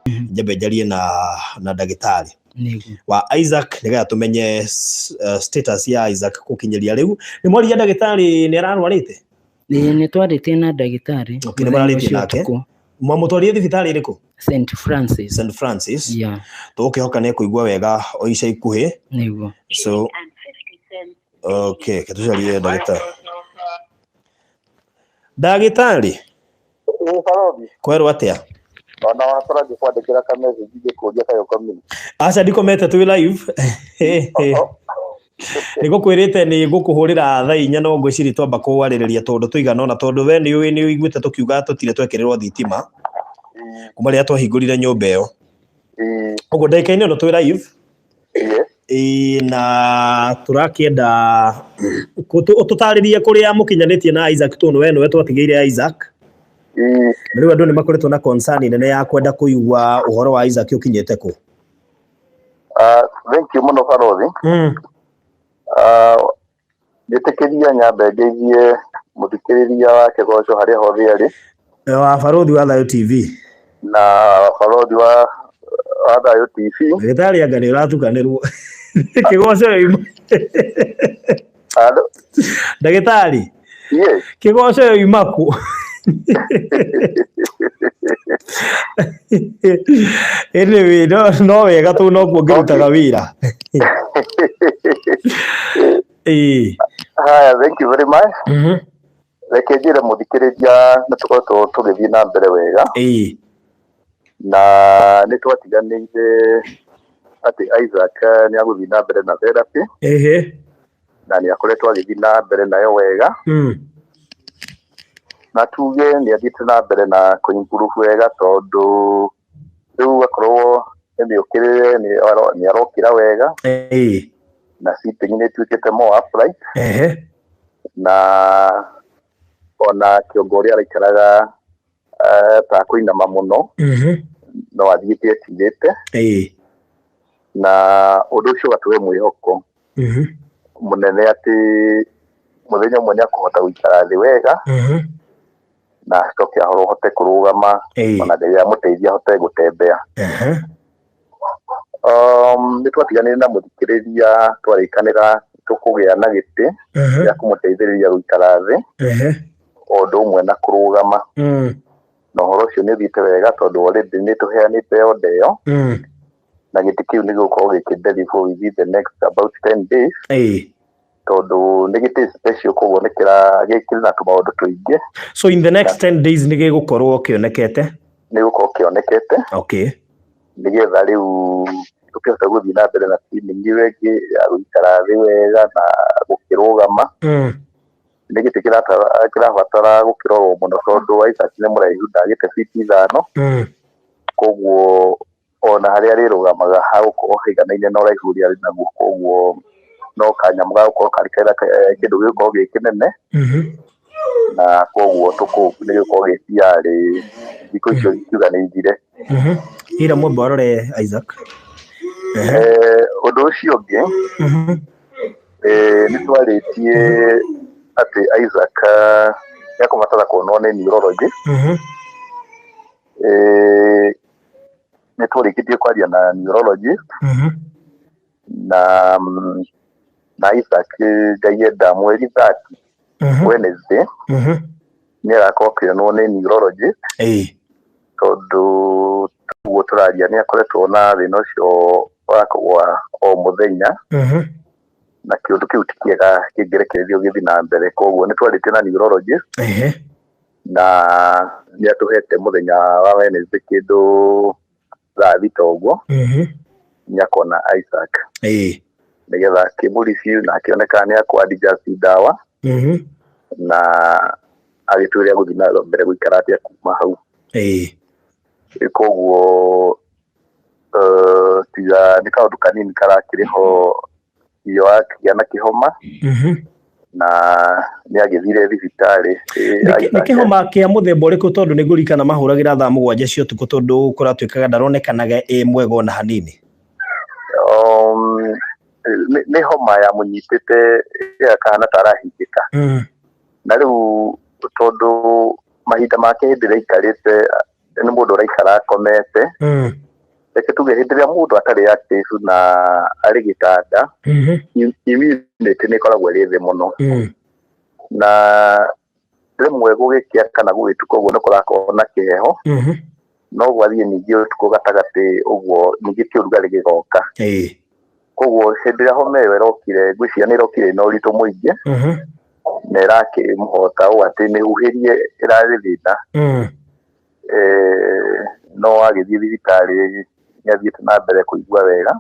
njambe njarie na ndagĩtarĩ wa Isaac nĩgetha tumenye status ya Isaac gũkinyeria rĩu. Nĩ mwaria ndagĩtarĩ nĩ ararwarĩte? Nĩ twarĩtie na ndagĩtarĩ. Nĩ mwarĩtie nake? Mwamũtwarire thibitarĩ ĩrĩkũ? St Francis. Yeah. Tũgũkĩhoka nĩ kũigua wega o ica ikuhĩ. Nĩguo. So okay, ketucarie ndagĩtarĩ. Ndagĩtarĩ. Kwerwo atĩa? Ona wakora ngĩkwandĩkĩra ka message ngĩkũria kayo kamini. Aca ndikomete twĩ live. Nĩgũkwĩrĩte nĩ ngũkũhũrĩra thaa 4 no ngwĩciria twamba kũwarĩrĩria tondũ tũigana ona tondũ we nĩ ũiguĩte tũkiuga tũtire twekererwo thitima kuma rĩrĩa twahingũrire nyũmba ĩyo. Ũguo ndagĩka-inĩ ĩno twĩ live. Na tũrakĩenda ũtũtarĩrie kũrĩa mũkinyanĩtie na Isaac tondũ we nĩwe twatigĩire Isaac. Rĩu andũ nĩ makoretwo na concern nene ya kwenda kũigua ũhoro wa Isaac ũkinyĩte kũ? Thank you mũno Barothi. Nĩtĩkĩria nyambe ngeithie mũthikĩrĩria wa Kĩgoco harĩa hothe arĩ. Wa Barothi wa Thayo TV. Na Barothi wa Thayo TV. Ndagĩtarĩ anga nĩ ũratukanĩrwo. Kĩgoco yuma. Alo. Ndagĩtarĩ. Yes. Kĩgoco yuma kũ? Anyway, no wega tu no kuongĩrutaga wĩra. Haya, thank you very much. Reke njĩre mũthikĩrĩria nĩ tũkoretwo tũgĩthiĩ na mbere wega. Na nĩ twatiganĩire atĩ Isaac nĩ agũthiĩ na mbere na therapy. Na nĩ akoretwo agĩthiĩ na mbere nayo wega. Na tuge nĩ athiĩte na mbere na kũimprove wega tondũ rĩu akorwo nĩmĩũkĩrĩre nĩ arokĩra wega. Na sitting nĩ ĩtuĩkĩte more upright. Na ona kĩongo ũrĩa araikaraga ta kũinama mũno no athiĩte etirĩte. Na ũndũ ũcio ũgatũhe mwĩhoko mũnene atĩ mũthenya ũmwe nĩ akũhota gũikara thĩ wega. Na acoke ahote kũrũgama ona rĩrĩa mũteithia ahote gũtembea. Nĩ twatiganĩire na mũthikĩrĩria twarĩkanĩra tũkũgĩa na gĩtĩ gĩa kũmũteithĩrĩria gũikara thĩ o ũndũ ũmwe na kũrũgama. Na ũhoro ũcio nĩ ũthiĩte wega tondũ already nĩ tũheanĩte order ĩyo. Na gĩtĩ kĩu nĩ gĩgũkorwo gĩkĩdeliver within the next about 10 days. Tondũ nĩ gĩtĩ special koguo nĩ kĩrĩ na tũmaũndũ tũingĩ. So in the next 10 days nĩ gĩgũkorwo kĩonekete? Nĩ gĩgũkorwo kĩonekete. Okay. Nĩgetha rĩu tũkĩhota gũthiĩ na mbere na training ĩyo ĩngĩ ya gũikara thĩ wega na gũkĩrũgama. Nĩ gĩtĩ kĩrabatara gũkĩrorwo mũno tondũ Isaac nĩ mũraihu ndagĩte biti 5. Koguo ona harĩa arĩrũgamaga hagũkorwo haiganaine na ũraihu ũrĩa arĩ naguo. Koguo no kanyamũ gagũkorwo karĩ kĩndũ gĩgũkorwo gĩ kĩnene. Na koguo nĩ gĩgũkorwo gĩtiarĩ thikũ icio ikiuga nĩ ithire. Ira mwamba warore Isaac. Ũndũ ũcio ũngĩ nĩ twarĩtie atĩ Isaac nĩ akũbatara kuonwo nĩ neurologist. Nĩ twarĩkĩtie kwaria na neurologist. Na Isaac ngaienda mweri 30 Wednesday nĩ arakorwo akĩonwo nĩ neurologist. Tondũ ũguo tũraria nĩ akoretwo na thĩna ũcio wa kũgwa o mũthenya. Na kĩũndũ kĩu ti kĩega kĩngĩrekererio gĩthiĩ na mbere. Koguo nĩ twarĩtie na neurologist. Na nĩ atũhete mũthenya wa Wednesday kĩndũ thaa 6 ũguo nĩ akona Isaac. Nĩgetha kĩmũreview na akĩoneka nĩ akũadjust ndawa. Na agĩtuĩria gũthiĩ na mbere gũikara atĩa kuma hau. Koguo tiga nĩ kaũndũ kanini karakĩrĩ ho iyo akĩgĩa na kĩhoma. Na nĩ agĩthire thibitarĩ. Nĩ kĩhoma kĩa mũthemba ũrĩkũ tondũ nĩ ngũririkana mahũragĩra thaa 7 cia ũtukũ tondũ kũratuĩkaga ndaronekanaga mwega ona hanini. Nĩ homa ya mũnyitĩte kana tarahingĩka. Na rĩu tondũ mahinda make hĩndĩ ĩrĩa aikarĩte nĩ mũndũ ũraikara akomete reke tuge hĩndĩ ĩrĩa mũndũ atarĩ active na arĩ gĩtanda immunity nĩ ĩkoragwo ĩrĩ thĩ mũno na rĩmwe gũgĩkĩa kana gũgĩtuka ũguo nĩ kũrakorwo na kĩheho no gwathiĩ ningĩ ũtukũ gatagatĩ ũguo ningĩ kĩũrugarĩ gĩgoka koguo hĩndĩ ĩrĩa homa ĩyo ĩrokire ngwĩciria nĩ ĩrokire na ũritũ mũingĩ na ĩrakĩmũhota ũũ atĩ mĩhuhĩrie ĩrarĩ thĩna no agĩthiĩ thibitarĩ nĩ athiĩte na mbere kũigua wega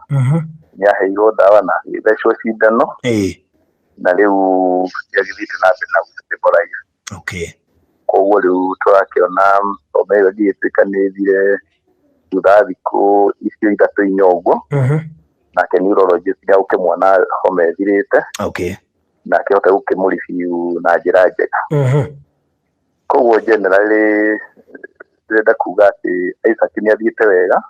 nĩ aheirwo ndawa na agĩthecwo cindano na rĩu nĩ agĩthiĩte na mbere na gũstabilize koguo rĩu tũrakĩona homa ĩyo ĩgĩtuĩka nĩ ĩthire thutha wa thikũ icio 3-4 ũguo nake neurologist nĩ agũkĩmwona homa ĩthirĩte na akĩhota gũkĩmũribia na njĩra njega koguo generally ndĩrenda kuga atĩ Isaac nĩ athiĩte wega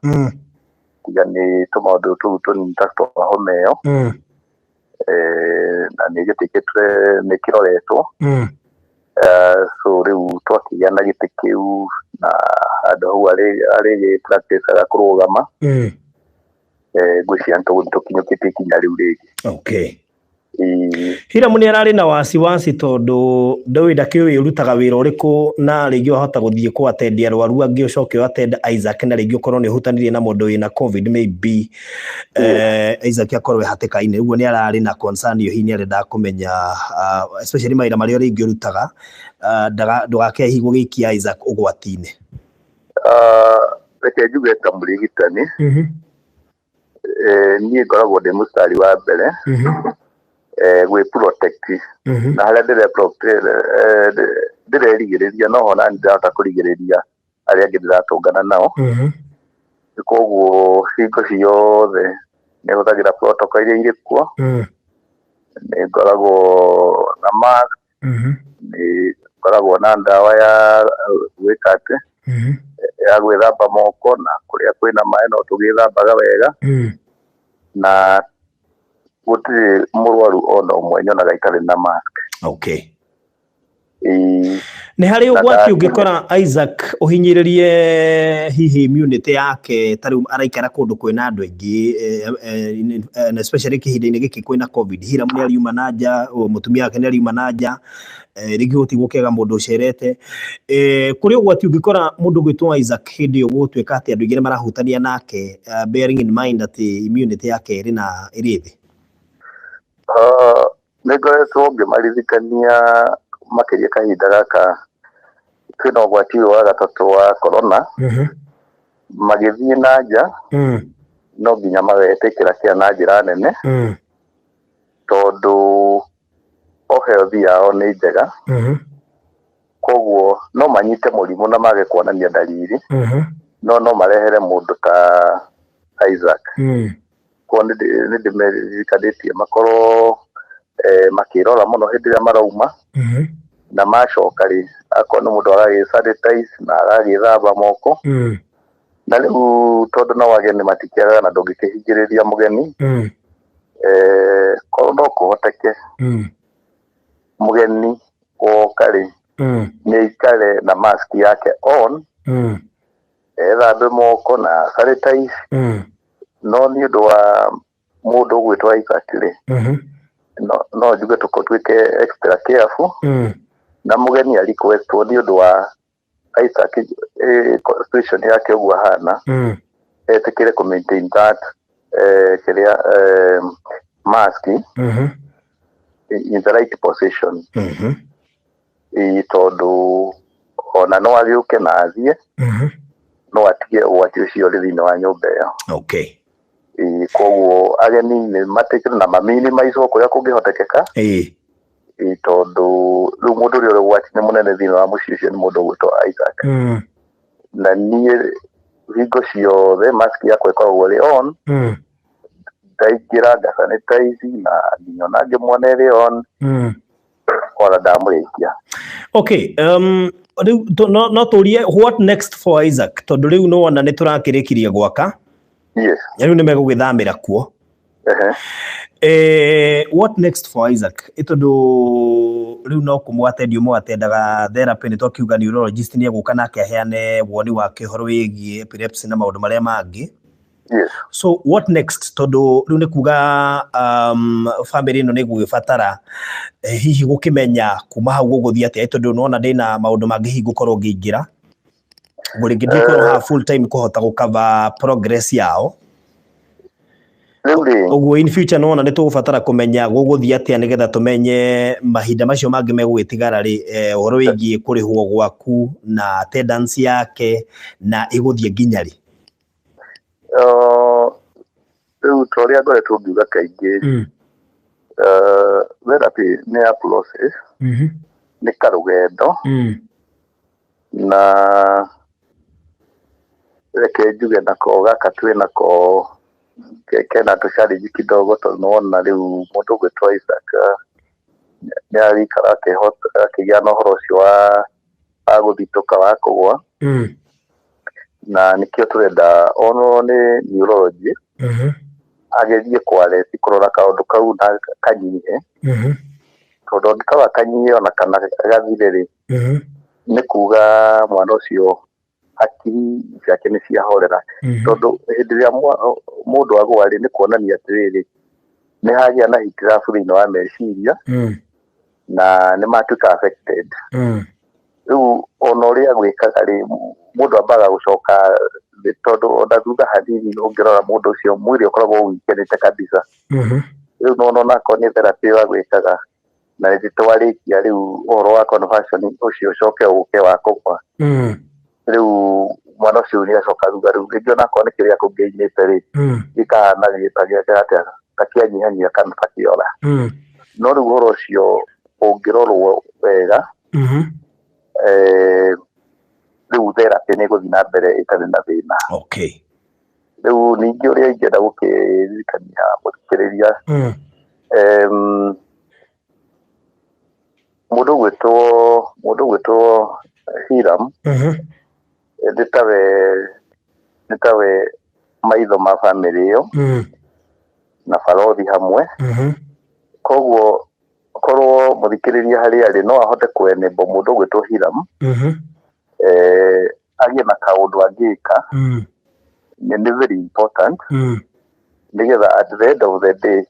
tiga nĩ tũmaũndũ tũu tũnini ta twa homa ĩyo na nĩ gĩtĩkĩtwe nĩ kĩroretwo so rĩu twakĩgĩa na gĩtĩ kĩu na handũ hau arĩ practice kũrũgama ngwĩciria tũkinyũkĩtie ikinya rĩu rĩngĩ Hiram nĩ ararĩ na wasiwasi tondũ David akĩũĩ ũrutaga wĩra ũrĩkũ na rĩngĩ wahota gũthiĩ kũatendia arwaru angĩ ũcoke watenda Isaac na rĩngĩ ũkorwo nĩ ũhutanirie na mũndũ wĩna COVID maybe Isaac akorwo hatĩka-inĩ ũguo nĩ ararĩ na concern iyo hinya arenda kũmenya especially mawĩra marĩa rĩngĩ ũrutaga ndũgakĩhi gũgĩikia Isaac ũgwati-inĩ reke njuge ta mũrigitani niĩ ngoragwo ndĩ mũstari wa mbere gwĩ protect na harĩa ndĩrerigĩrĩria no hona nĩndĩrahota kũrigĩrĩria arĩa angĩ ndĩratũngana nao koguo hingo ciothe nĩ hũthagĩra protocol iria irĩ kuo nĩ ngoragwo na mask nĩ ngoragwo na ndawa ya gwĩka atĩ ya gwĩthamba moko na kũrĩa kwĩna maĩ no tũgĩthambaga wega na gũtirĩ mũrwaru ona ũmwe nyonaga itarĩ na mask nĩ harĩ ũgwati ũngĩkora Isaac ũhinyĩrĩrie hihi immunity yake tarĩu araikara kũndũ kwĩna andũ aingĩ especially kĩhinda-inĩ gĩkĩ kwĩna COVID Hiram nĩ ariuma na nja mũtumia wake nĩ ariuma na nja rĩngĩ gũtigwo kĩaga mũndũ ũcerete kũrĩ ũgwati ũngĩkora mũndũ gwĩtwo Isaac hĩndĩ ĩyo gũtuĩka atĩ andũ aingĩ nĩ marahutania nake bearing in mind atĩ immunity yake ĩrĩ thĩ nĩ ngoretwo ngĩmaririkania makĩria kahinda gaka kwĩna ũgwati ũyũ wa gatatũ wa corona magĩthiĩ na nja no nginya magetĩkĩra kĩa na njĩra nene tondũ o health yao nĩ njega koguo no manyite mũrimũ na mage kuonania dalili no marehere mũndũ ta Isaac kwa nĩ ndĩmerikanĩtie makorwo makĩrora mũno hĩndĩ ĩrĩa marauma na macoka rĩ akorwo nĩ mũndũ agagĩ-sanitize na agagĩthamba moko na rĩu tondũ no ageni matikĩagaga na ndũngĩkĩhingĩrĩria mũgeni korwo no kũhoteke mũgeni woka rĩ nĩ aikare na mask yake on ethambe moko na sanitize no nĩ ũndũ wa mũndũ ũgwĩtwo Isaac rĩ no njuge tũtuĩke extra careful na mũgeni requestwo nĩ ũndũ wa Isaac situation yake ũguo hana etĩkĩre kũ maintain that kĩrĩa mask in the right position tondũ ona no agĩũke na athiĩ no atige ũgwati ũcio ũrĩ thĩinĩ wa nyũmba ĩyo koguo ageni nĩ matĩkĩre na maminimize kũrĩa kũngĩhotekeka tondũ rĩu mũndũ ũrĩa ũgwati nĩ mũnene thĩinĩ wa mũciĩ ũcio nĩ mũndũ ũgwĩtwo Isaac na niĩ hingo ciothe mask yakwa ĩkoragwo ĩrĩ on ndaingĩra ngasanitize na nginya ona ngĩmwona ĩrĩ on ona ndamũrĩkia no tũrie what next for Isaac tondũ rĩu no ona nĩ tũrakĩrĩkirie gwaka rĩu nĩ megũgĩthamĩra kuo What next for Isaac? Itondo riu no kumwatendi umwe atendaga therapy ni twakiuga neurologist ni eguka nake aheane woni wake horo wigi epilepsy na maundu maria mangi. Yes. So what next? Tondu riu ni kuga family ino ni gugibatara hihi gukimenya kuma hau guguthia atia tondu nona ndina maundu mangi hihi gukorwo ngiingira guringi ndikorwo ha full time kuhota gukava progress yao. Oguo in future nona ni tugubatara kumenya guguthia atia nigetha tumenye mahinda macio mangi megugwitigara ri horo wigi kurihwo gwaku na attendance yake na iguthie nginya ri. Riu toria gore tungiuga kaingi therapy ni a process ni karugendo na reke njuge nako gaka twinako kena tuchallenge kidogo tonona riu mundu gwitwa Isaac ni arikara akigia na horo cio wa aguthituka wa kugwa na nikio turenda ono ni neurology agerie kware kurora kaundu kau na kanyihe tondu ndikawa kanyihe ona kana gathire ri ni kuga mwana ucio akiri ciake ni ciahorera tondu hindi ria mundu agwa ri ni kuonania atiriri ni hagia na hitirafu thini wa meciria na ni matuka affected riu ona uria gwikaga ri mundu ambaga gucoka tondu ona thutha hanini ungirora mundu ucio mwiri ukoragwo wikenete kabisa riu nona koni therapy wa gwikaga na nditwarikia riu uhoro wa conversion ucio ucoke uke wa kugwa riu mwana ucio ni acoka ruga riu ringi ona koni kiria kungiinite ri ikahana gitagia atia takianyihanyia kana takiora no riu uhoro ucio ungirorwo wega riu therapy ni guthii na mbere itari na thina. Okay. Riu ningi uria ingenda gukiririkania muthikiriria mundu gwitwo Hirams nitawe maitho ma family iyo na barothi hamwe koguo korwo muthikiriria hari ari no ahote kuenable mundu gwitwo Hirams agie na kaundu angika ni very important nigetha at the end of the day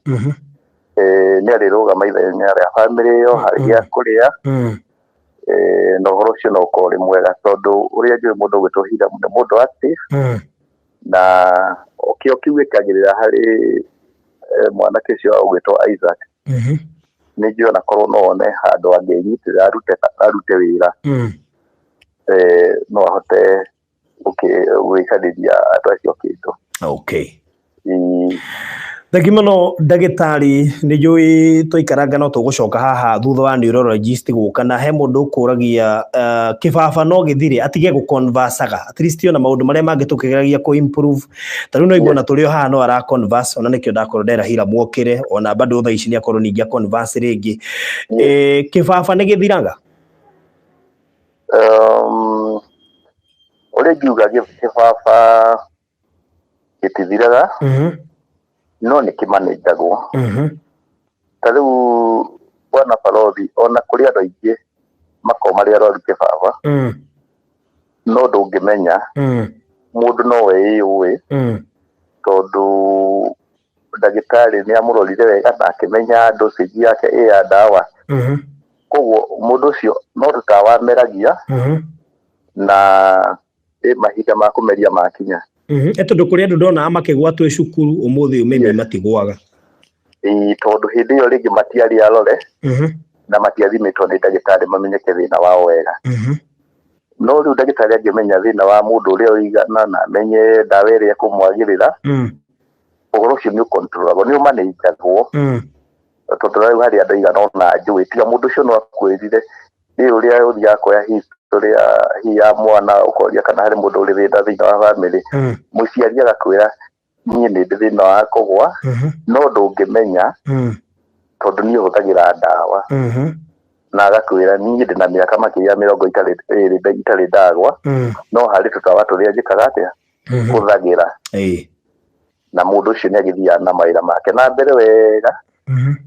ni ariruga maitho-ini aria family iyo haria kuria no horo ucio no kori mwega tondu uria njui mundu gwitwo Hirams ni mundu active na ukiugikagirira hari mwanake ucio gwitwo Isaac ni njui ona korwo no one handu anginyitira arute wira no ahote gwikariria andu acio kindu. Okay. Thengimono ndagitari ni njui twikaranga no tugucoka haha thutha wa neurologist guka na he mundu ukuragia kibaba no githire atige guconversaga at least ona maundu maria mangi tukigeragia ku improve tariu no igona turio haha no ara converse ona nikio ndakorwo ndera Hirams mwokire ona bado tha ici ni akorwo ningi converse ringi kibaba ni githiraga uri ngiuga kibaba gitithiraga no ni kimanejagwo tariu bwana barothi ona kuri andu aingi makoma ria rori kibaba no ndungimenya mundu no weiui tondu ndagitari ni amurorire wega na akimenya dosage yake ya dawa koguo mundu ucio no tutawameragia na mahinda ma kumeria makinya tondu kuri andu ndona makigwatwo cukuru umuthi umeme matigwaga tondu hindi iyo ringi matiari arore na matiathimitwo ni ndagitari mamenyeke thina wao wega no riu ndagitari angimenya thina wa mundu uria uigana na amenye dawa iria kumwagirira uhoro ucio ni ukontrolagwo ni umanejagwo tondu riu hari andu igana ona njui tiga mundu ucio no akwirire ni uria uthia kuoya history ya mwana ukoria kana hari mundu uri thina wa family muciari agakwira nie ni thina wa kugwa no ndungimenya tondu ni uhuthagira dawa na agakwira nie ndina miaka makiria 20 itari ndagwa no hari tutawa turia njikaga atia huthagira na mundu ucio ni agithia na mawira make na mbere wega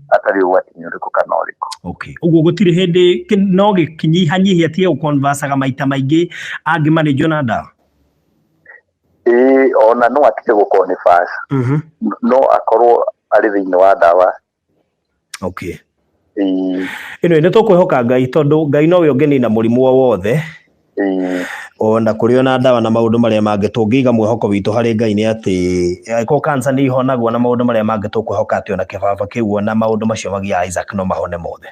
atari ugwatinyo riku kana uriku. Okay, uguo gutire hindi no gikinyihanyihia tie ukonversaga maita maingi angi manage na ndawa? Ona no atige gukonverse no akorwo ari thiini wa ndawa. Okay. Ino nä tåkwĩhoka Ngai tondũ Ngai nowe ũngĩnina mũrimũ o wothe. Ona kũrĩ ona ndawa na maũndũ marĩa mangĩ tũngĩiga mwĩhoko witũ harĩ Ngai nĩ atĩ ko cancer nĩ ihonagwo na maũndũ marĩa mangĩ tũkwĩhoka atĩ ona kĩbaba kĩu ona maũndũ macio magiya Isaac no mahone mothe.